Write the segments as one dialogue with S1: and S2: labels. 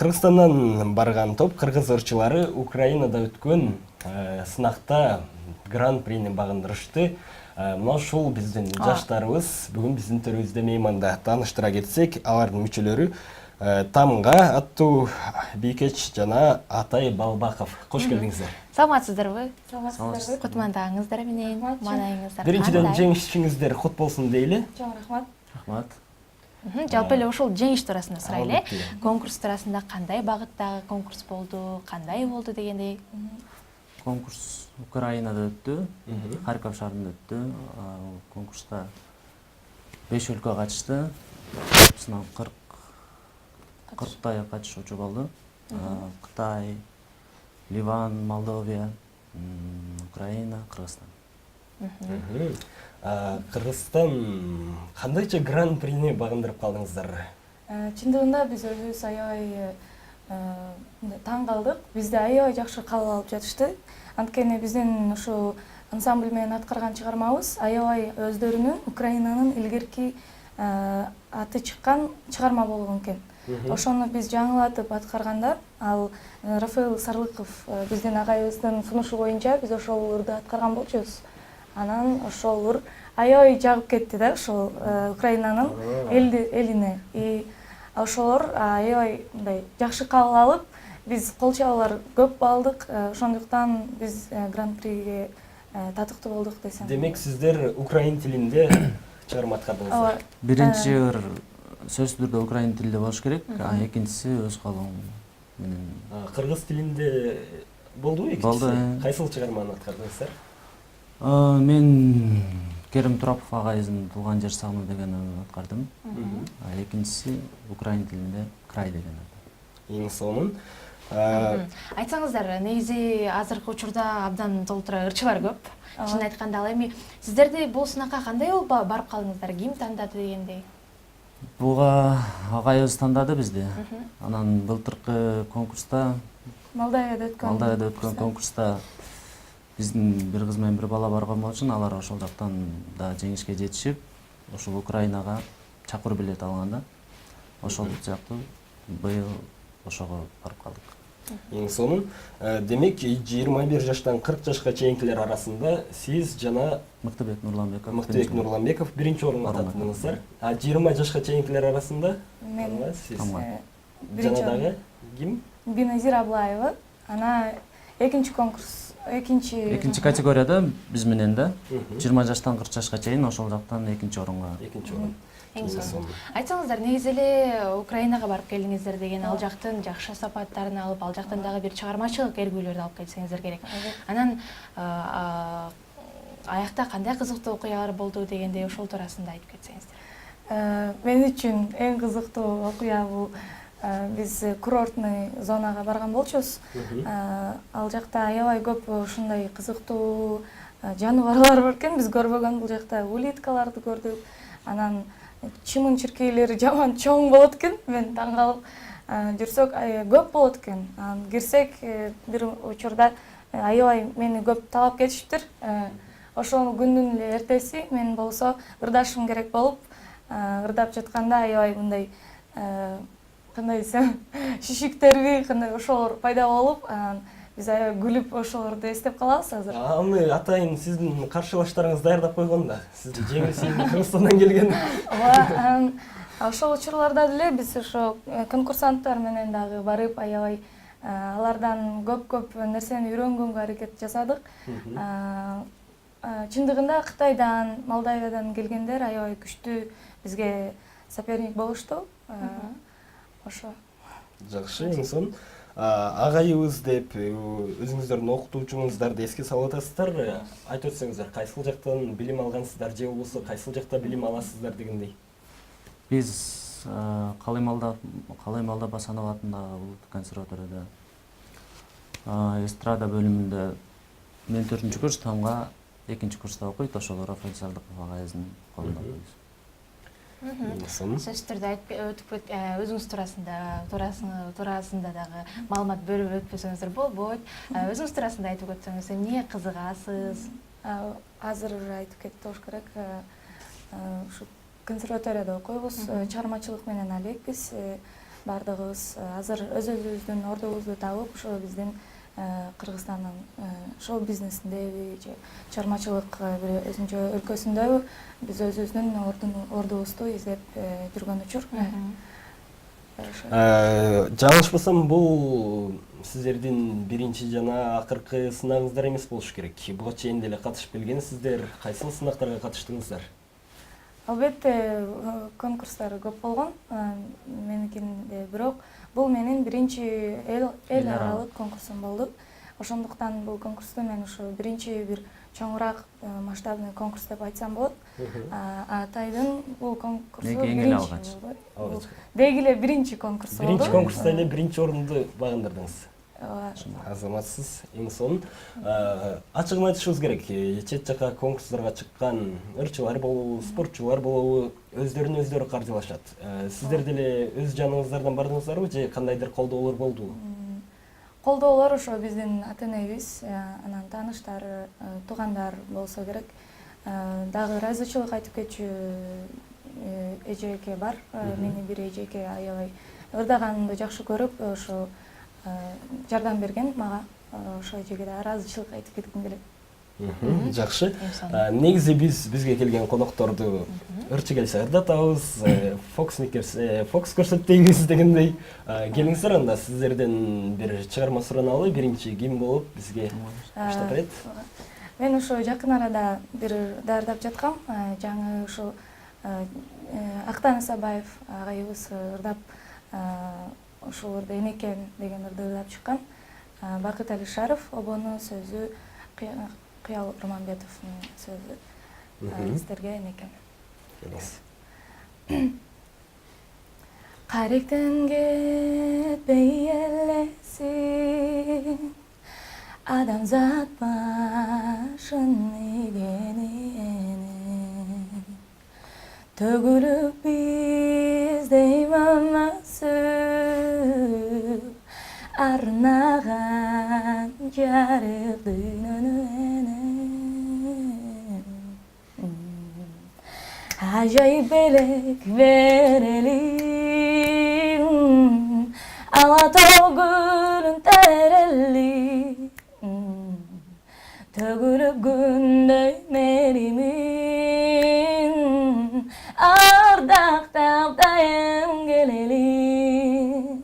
S1: Кыргызстандан барган топ кыргыз ырчылары Украинада өткөн сынакта гран-прини багындырышты. Мына ушул биздин жаштарыбыз бүгүн биздин төрүбүздө мейманда. Тааныштыра кетсек, алардын мүчөлөрү Тамга аттуу Бийкеч жана Атай Балбаков. Кош келиңиздер.
S2: Саламатсыздарбы?
S3: Саламатсыздарбы.
S2: Кутмандагыңыздар менен, маанайыңыздар
S1: Биринчиден жеңишиңиздер кут болсун дейли.
S3: Чоң рахмат.
S1: Рахмат.
S2: Жалпы эле ушул жеңиш туурасында сурайлы. Конкурс туурасында кандай багыттагы конкурс болду, кандай болду дегендей.
S4: Конкурс Украинада өттү, Харьков шаарында өттү. Конкурска 5 өлкө катышты. Сынан 40 катышуучу болду. Кытай, Ливан, Молдовия, Украина, Кыргызстан.
S1: Кыргызстан кандайча гран-прини багындырып калдыңыздар?
S3: Чындыгында биз өзүбүз аябай таң калдык. Бизде аябай жакшы кабыл алып жатышты. Анткени биздин ушу ансамбль менен аткарган чыгармабыз аябай өздөрүнүн Украинанын илгерки аты чыккан чыгарма болгон экен. Ошону биз жаңылатып аткарганда, ал Рафаэл Сарлыков биздин агайыбыздын сунушу боюнча биз ошол ырды аткарган болчубуз. Анан ошол ыр аябай жагып кетти да ошол Украинанын элине. Ошолор аябай мындай жакшы кабыл алып, биз кол чабуулар көп алдык. Ошондуктан биз гран-приге татыктуу болдук десем.
S1: Демек сиздер украин тилинде чыгарма аткардыңыздар.
S4: Биринчи ыр сөзсүз түрдө украин тилинде болуш керек, экинчиси өз калуум менен.
S1: Кыргыз тилинде болдубу экинчиси?
S4: Болду.
S1: Кайсыл чыгарманы аткардыңыздар?
S4: Мен Керим Турапов агайыбыздын Туулган жер сагынуу деген аткардым. Экинчиси украин тилинде Край деген.
S1: Эң сонун.
S2: Айтсаңыздар, негизи азыркы учурда абдан толтура ырчылар көп. Чын айтканда ал эми сиздерди бул сынакка кандай болуп барып калдыңыздар? Ким тандады дегендей?
S4: Буга агайыбыз тандады бизди. Анан былтыркы конкурста,
S3: Молдовияда
S4: өткөн конкурста биздин бир кыз менен бир бала барган болчу, алар ошол жактан да жеңишке жетишип, ошол Украинага чакыруу билет алганда, ошол жактуу быйыл ошого барып калдык.
S1: Эң сонун. Демек 21 жаштан 40 жашка чейинкилер арасында сиз жана
S4: Мыктыбек
S1: Нурланбеков биринчи орунга таттыңыздар. 20 жашка чейинкилер арасында
S3: мен
S1: сиз
S3: биринчи
S1: жана дагы ким?
S3: Биназир Аблаева. Ана экинчи конкурс,
S4: экинчи категорияда биз менен да 20 жаштан 40 жашка чейин ошол жактан экинчи орунга.
S1: Экинчи орун.
S2: Айтсаңыздар, негизи эле Украинага барып келдиңиздер деген ал жактын жакшы сапаттарын алып, ал жактан дагы бир чыгармачылык эргүүлөрдү алып кетсеңиздер керек. Анан аякта кандай кызыктуу окуялар болду дегендей ошол туурасында айтып кетсеңиздер.
S3: Мен үчүн эң кызыктуу окуя бул биз курортный зонага барган болчубуз. Ал жакта аябай көп ушундай кызыктуу жаныбарлар бар экен. Биз көрбөгөн бул жакта улиткаларды көрдүк. Анан чымын чиркейлери жаман чоң болот экен. Мен таң калып жүрсөк көп болот экен. Анан кирсек бир учурда аябай мени көп талап кетишиптир. Ошол күндүн эле эртеси мен болсо ырдашым керек болуп, ырдап жатканда аябай мындай кандай десем, шишиктерби кандай ошолор пайда болуп, биз аябай күлүп ошолорду эстеп калабыз азыр.
S1: Аны атайын сиздин каршылаштарыңыз даярдап койгон да. Сиздин жеңилсиң Кыргызстандан келген.
S3: Ошол учурларда деле биз ошо конкурсанттар менен дагы барып аябай алардан көп нерсени үйрөнгөнгө аракет жасадык. Чындыгында Кытайдан, Молдовиядан келгендер аябай күчтүү бизге соперник болушту. Ошо.
S1: Жакшы, эң сонун. Агайыбыз деп өзүңүздөрдүн окутуучуңуздарды эске салып атасыздар. Айтып өтсөңүздөр, кайсыл жактан билим алгансыздар же болбосо кайсыл жакта билим аласыздар дегендей.
S4: Биз Калай Малда Басанов атындагы улуттук консерваторияда эстрада бөлүмүндө мен 4-курс, Тамга 2-курста окуйт, ошол Рафаэл Сарлыков агайыбыздын колунда окуйбуз.
S2: Сөзсүз түрдө өтүп өзүңүз туурасында дагы маалымат бөлүп өтпөсөңүздөр болбойт. Өзүңүз туурасында айтып өтсөңүз, эмне кызыгасыз?
S3: Азыр уже айтып кетти болуш керек. Ушу консерваторияда окуйбуз, чыгармачылык менен алекпиз. бардыгыбыз азыр өзүбүздүн ордубузду табып ошо биздин Кыргызстандын шоу бизнесиндеби же чыгармачылык бир өзүнчө өлкөсүндөбү биз өзүбүздүн ордубузду издеп жүргөн учур.
S1: Жаңылышпасам, бул сиздердин биринчи жана акыркы сынагыңыздар эмес болуш керек. Буга чейин деле катышып келгенсиздер. Кайсы сынактарга катыштыңыздар?
S3: Албетте конкурстар көп болгон меникинде, бирок бул менин биринчи эл аралык конкурсум болду. Ошондуктан бул конкурсту мен ушу биринчи бир чоңураак масштабный конкурс деп айтсам болот. Атайдын бул конкурсу биринчи болду. Деги эле биринчи конкурс болду.
S1: Биринчи конкурста эле биринчи орунду багындырдыңыз. Азаматсыз, эң сонун. Ачыгын айтышыбыз керек. Чет жака конкурстарга чыккан ырчылар болобу, спортчулар болобу, өздөрүн өздөрү каржылашат. Сиздер деле өз жаныңыздардан бардыңыздарбы же кандайдыр колдоолор болдубу?
S3: Колдоолор ошо биздин ата-энебиз, анан тааныштар, туугандар болсо керек. Дагы ыраазычылык айтып кетчү эжеке бар. Мени бир эжеке аябай ырдаганымды жакшы көрүп, ошо жардам берген мага. Ошо эжеге да ыраазычылык айтып кетким келет.
S1: Жакшы. Негизи бизге келген конокторду ырчы келсе ырдатабыз, фокс көрсөтпөйбүз дегендей. Келиңиздер, анда сиздерден бир чыгарма сураналы. Биринчи ким болуп бизге баштап берет?
S3: Мен ошо жакын арада бир даярдап жаткам. Жаңы ушул Актан Исабаев агайыбыз ырдап, ушул ырды Энекен деген ырды ырдап чыккан. Бакыт Алишаров обонун сөзү, Кыял Урманбетовдун сөзү. Сиздерге Энекен. Каректен кетпей элесин, адамзат башын ийгенин, төгүлүп биздей мамасып, арнаган жарык дүйнөнү. Ajayip elek verelim, Alatoğ gülün terelli, Tögülüp gündöy merimin, Ardakta dayım gelelim,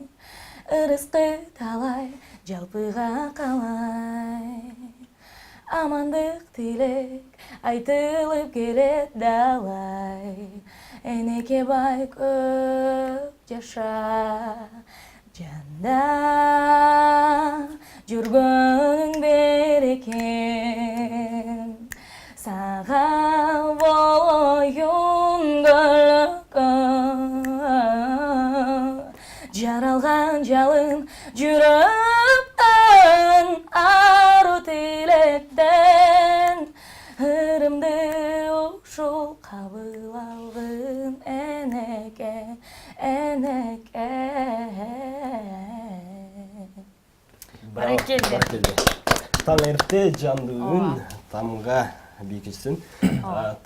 S3: Irıskı talay, jalpıga kalay, Amandık tilek, айтылып келет далай. Энеке бай көп жаша, жанда жүргөнүң берекен. Сага болоюн көлөккө, жаралган жалын жүрөктөн, ару тилектен. Hırımdı uşul kabul algın Eneke, Eneke.
S2: Баракелде.
S1: Таң эрте жандыын тамга бийгичсин.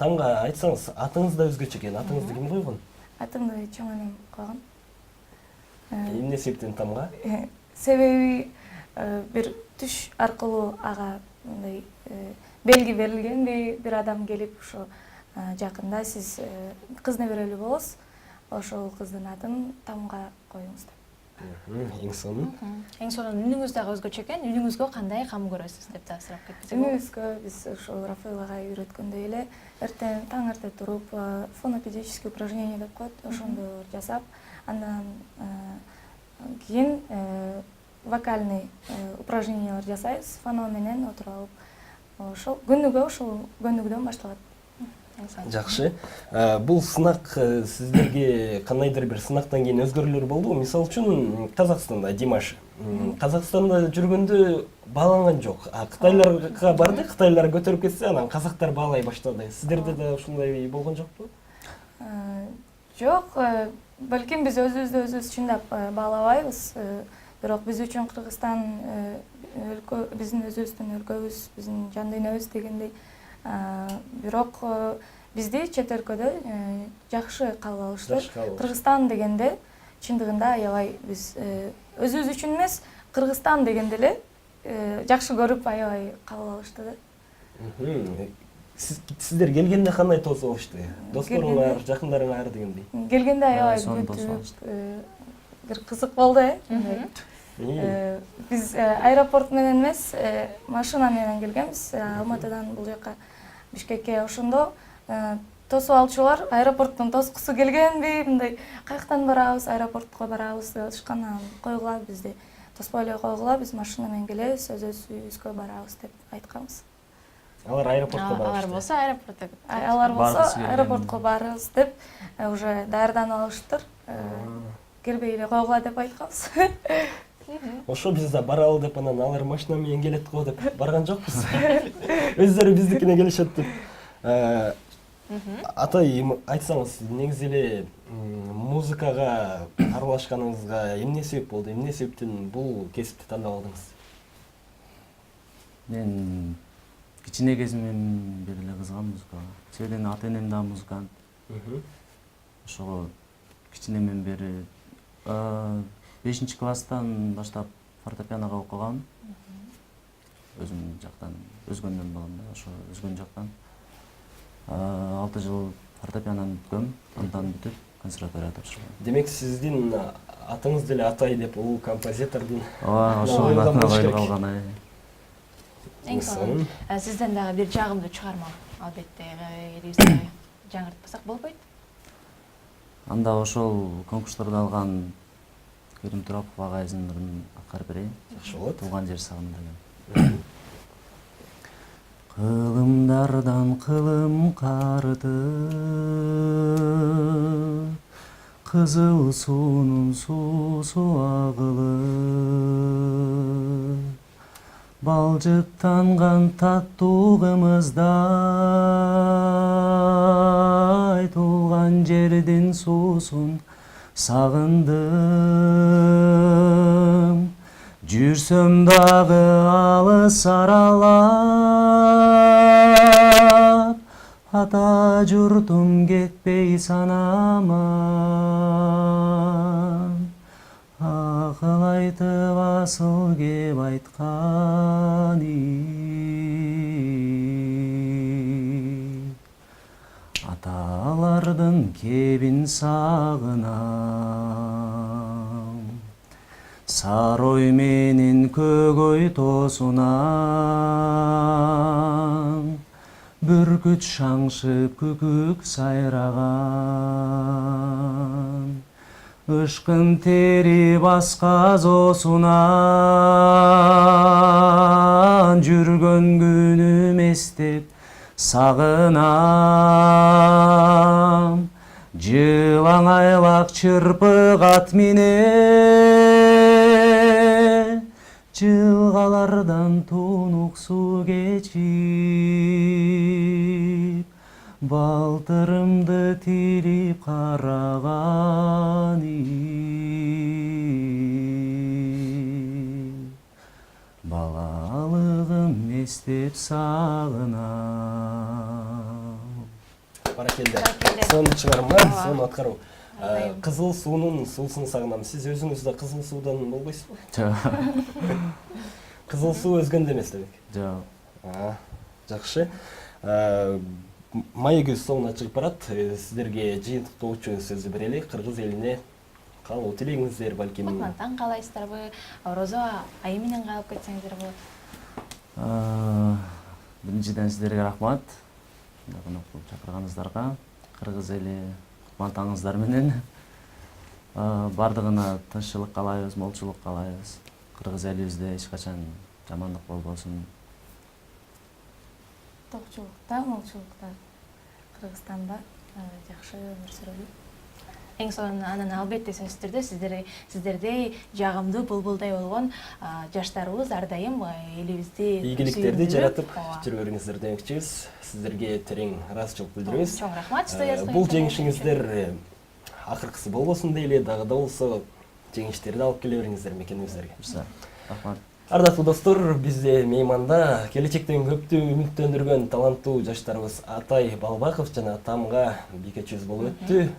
S1: Тамга айтсаңыз, атыңыз да өзгөчө экен. Атыңызды ким койгон?
S3: Атымды чоң энем койгон.
S1: Эмне себептен тамга?
S3: Себеби бир түш аркылуу ага мындай белги берилгенби, бир адам келип ошо жакында сиз кыз неберелүү болосуз, ошол кыздын атын тамга коюңуз деп.
S1: Эң сонун.
S2: Эң сонун үнүңүз дагы өзгөчө экен. Үнүңүзгө кандай кам көрөсүз деп да сурап кетсек.
S3: Үнүбүзгө биз ошол Рафаэл агай үйрөткөндөй эле таң эрте туруп фонопедический упражнение деп коет, ошондо жасап, андан кийин вокальный упражнениялар жасайбыз, фоно менен отуруп алып. Ошол көнүгүүдөн башталат.
S1: Жакшы. Бул сынак сиздерге кандайдыр бир сынактан кийин өзгөрүүлөр болдубу? Мисалы үчүн Казакстанда Димаш Казакстанда жүргөндө бааланган жок. Кытайларга барды, кытайлар көтөрүп кетсе, анан казактар баалай баштады. Сиздерде да ушундай болгон жокпу?
S3: Жок, балким биз өзүбүздү чындап баалабайбыз. Бирок биз үчүн Кыргызстан биздин өзүбүздүн өлкөбүз, биздин жан дүйнөбүз дегендей. Бирок бизди чет өлкөдө жакшы кабыл алышты. Кыргызстан дегенде чындыгында аябай биз өзүбүз үчүн эмес, Кыргызстан дегенде эле жакшы көрүп аябай кабыл алышты да.
S1: Сиздер келгенде кандай тосуп алышты? Досторуңар, жакындарыңар дегендей.
S3: Келгенде аябай
S4: сонун
S3: күтүп,
S4: тосуп алышты.
S3: бир кызык болду Биз аэропорт менен эмес, машина менен келгенбиз. Алматыдан бул жака Бишкекке ошондо тосуп алчулар аэропорттон тоскусу келгенби, мындай каяктан барабыз, аэропортко барабыз деп атышкан. Койгула бизди тоспой эле койгула, биз машина менен келебиз, өзүбүз үйүбүзгө барабыз деп айтканбыз.
S1: Алар аэропортко барышты.
S2: Алар болсо аэропортко.
S3: Алар болсо аэропортко барабыз деп уже даярданып алыштыр. Келбей эле койгула деп айтканбыз.
S1: Ошо биз да баралы деп анан алар машина менен келет го деп барган жокпуз. Өздөрү биздикине келишет деп. Атай, айтсаңыз, негизи эле музыкага аралашканыңызга эмне себеп болду? Эмне себептен бул кесипти тандап алдыңыз?
S4: Мен кичине кезимден бери эле кызыгам музыкага. Себеби ата энем да музыкант. Ошого кичинемден бери 5-класстан баштап фортепианога окугам. Өзүм жактан, өзгөндөн балам да, ошо өзгөн жактан. 6 жыл фортепианон бүткөм, андан бүтүп консерваторияга тапшырдым.
S1: Демек, сиздин атыңыз деле Атай деп улуу композитордун.
S4: Ооба, ошонун атына коюлуп калган.
S2: Эң сонун сизден дагы бир жагымдуу чыгарма албетте элибизге жаңыртпасак болбойт.
S4: Анда ошол конкурстарда алган Керим Турапов агайдын ырын аткарып берейин.
S1: Жакшы болот.
S4: Туулган жер сагынды деген. Кылымдардан кылым карды, кызыл суунун суусу агылып, балжыктанган таттуу кымыздай туулган жердин суусун сагындым. Жүрсөм дагы алыс аралап, ата журтум кетпей санаман. Акыл айтып асыл кеп айтканы, аталардын кебин сагынам. Сарой менен көгөй тосунан, бүркүт шаңшып күкүк сайраган. Ышкын тери басказосунан, жүргөн күнүм эстеп сагынам. Жылаң айлак чырпык ат менен, жылгалардан тунук суу кечип, балтырымды тилип караганы. Балалыгым эстеп сагынам.
S1: Баракелде. Сонун чыгарма, сонун аткаруу. Кызыл суунун суусун сагынам. Сиз өзүңүз да кызыл суудан болбойсузбу?
S4: Жок.
S1: Кызыл суу өзгөндө эмес демек.
S4: Жок.
S1: Жакшы. Маегибиз соңуна чыгып барат. Сиздерге жыйынтыктоочу сөзү берели. Кыргыз элине каалоо тилегиңиздер балким.
S2: Кутмантан каалайсыздарбы? Орозо айы менен каалап кетсеңиздер болот.
S4: Биринчиден сиздерге рахмат. Конок кылып чакырганыңыздарга. Кыргыз эли кутмантаңыздар менен. Бардыгына тынччылык каалайбыз, молчулук каалайбыз. Кыргыз элибизде эч качан жамандык болбосун.
S3: Токчулукта, молчулукта Кыргызстанда жакшы өмүр сүрөлү.
S2: Эң сонун анан албетте сөзсүз түрдө сиздердей жагымдуу булбулдай болгон жаштарыбыз ар дайым элибизди
S1: ийгиликтерди жаратып жүрө бериңиздер демекчибиз. Сиздерге терең ыраазычылык билдиребиз.
S2: Чоң рахмат студияга.
S1: Бул жеңишиңиздер акыркысы болбосун дейли, дагы да болсо жеңиштерди алып келе бериңиздер мекенибиздерге.
S4: Рахмат.
S1: Ардактуу достор, бизде мейманда келечектен көптү үмүттөндүргөн таланттуу жаштарыбыз Атай Балбаков жана Тамга Бикечүз болуп өттү.